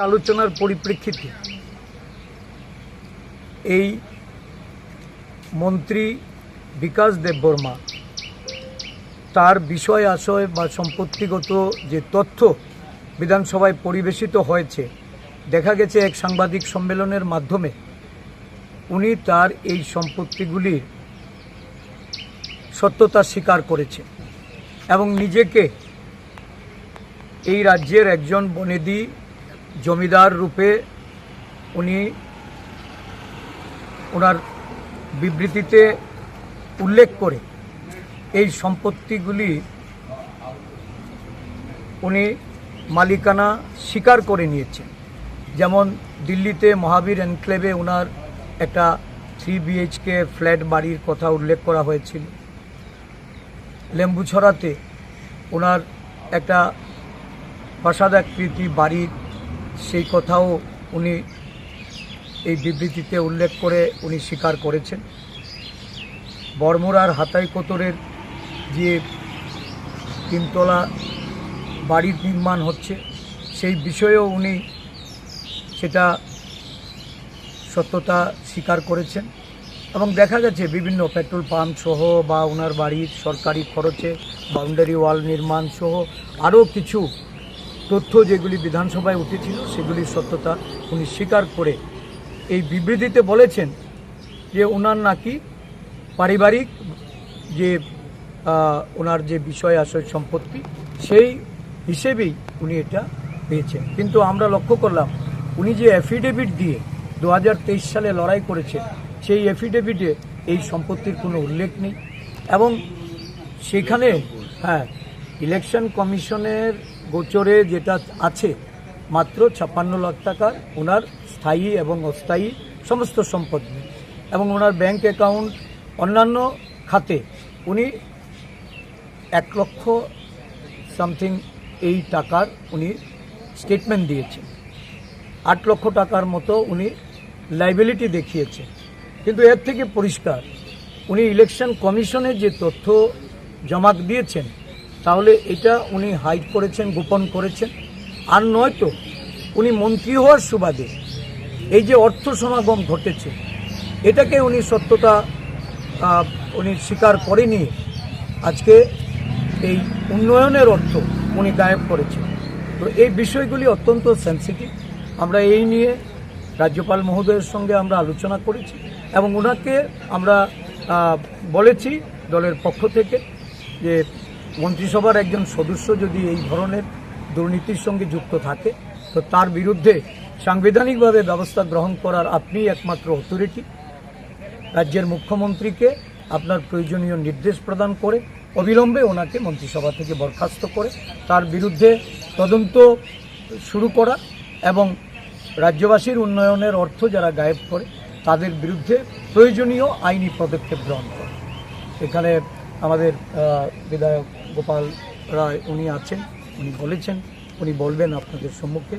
আলোচনার পরিপ্রেক্ষিতে এই মন্ত্রী বিকাশ দেববর্মা তার বিষয় আশয় বা সম্পত্তিগত যে তথ্য বিধানসভায় পরিবেশিত হয়েছে, দেখা গেছে এক সাংবাদিক সম্মেলনের মাধ্যমে উনি তার এই সম্পত্তিগুলির সত্যতা স্বীকার করেছে এবং নিজেকে এই রাজ্যের একজন বনেদি জমিদার রূপে উনি ওনার বিবৃতিতে উল্লেখ করে এই সম্পত্তিগুলি উনি মালিকানা স্বীকার করে নিয়েছেন। যেমন দিল্লিতে মহাবীর এনক্লেভে ওনার একটা 3 BHK ফ্ল্যাট বাড়ির কথা উল্লেখ করা হয়েছিল। লেম্বুছড়াতে ওনার একটা প্রাসাদাকৃতি বাড়ির সেই কথাও উনি এই বিবৃতিতে উল্লেখ করে উনি স্বীকার করেছেন। বড়মুড়ার হাতাইকোতরের যে 3তলা বাড়ির নির্মাণ হচ্ছে সেই বিষয়েও উনি সেটা সত্যতা স্বীকার করেছেন এবং দেখা গেছে বিভিন্ন পেট্রোল পাম্প সহ বা ওনার বাড়ির সরকারি খরচে বাউন্ডারি ওয়াল নির্মাণ সহ আরও কিছু তথ্য যেগুলি বিধানসভায় উঠেছিল সেগুলির সত্যতা উনি স্বীকার করে এই বিবৃতিতে বলেছেন যে ওনার নাকি পারিবারিক যে ওনার যে বিষয় আশয় সম্পত্তি সেই হিসেবেই উনি এটা পেয়েছেন। কিন্তু আমরা লক্ষ্য করলাম উনি যে অ্যাফিডেভিট দিয়ে 2023 সালে লড়াই করেছেন সেই অ্যাফিডেভিটে এই সম্পত্তির কোনো উল্লেখ নেই এবং সেখানে ইলেকশন কমিশনের গোচরে যেটা আছে মাত্র 56 লাখ টাকার ওনার স্থায়ী এবং অস্থায়ী সমস্ত সম্পত্তি এবং ওনার ব্যাংক অ্যাকাউন্ট অন্যান্য খাতে উনি 1 লক্ষ সামথিং এই টাকার উনি স্টেটমেন্ট দিয়েছেন। 8 লক্ষ টাকার মতো উনি লাইবিলিটি দেখিয়েছেন। কিন্তু এর থেকে পরিষ্কার উনি ইলেকশন কমিশনের যে তথ্য জমা দিয়েছেন তাহলে এটা উনি হাইড করেছেন, গোপন করেছেন। আর নয়তো উনি মন্ত্রী হওয়ার সুবাদে এই যে অর্থ সমাগম ঘটেছে এটাকে উনি সত্যতা উনি স্বীকার করে নিয়ে আজকে এই উন্নয়নের অর্থ উনি গায়েব করেছেন। তো এই বিষয়গুলি অত্যন্ত সেন্সিটিভ। আমরা এই নিয়ে রাজ্যপাল মহোদয়ের সঙ্গে আমরা আলোচনা করেছি এবং ওনাকে আমরা বলেছি দলের পক্ষ থেকে যে মন্ত্রিসভার একজন সদস্য যদি এই ধরনের দুর্নীতির সঙ্গে যুক্ত থাকে তো তার বিরুদ্ধে সাংবিধানিকভাবে ব্যবস্থা গ্রহণ করার আপনি একমাত্র অথরিটি। রাজ্যের মুখ্যমন্ত্রীকে আপনার প্রয়োজনীয় নির্দেশ প্রদান করে অবিলম্বে ওনাকে মন্ত্রিসভা থেকে বরখাস্ত করে তার বিরুদ্ধে তদন্ত শুরু করা এবং রাজ্যবাসীর উন্নয়নের অর্থ যারা গায়েব করে তাদের বিরুদ্ধে প্রয়োজনীয় আইনি পদক্ষেপ গ্রহণ করে। এখানে আমাদের বিধায়ক গোপাল রায় উনি আছেন, উনি বলেছেন, উনি বলবেন আপনাদের সম্মুখে।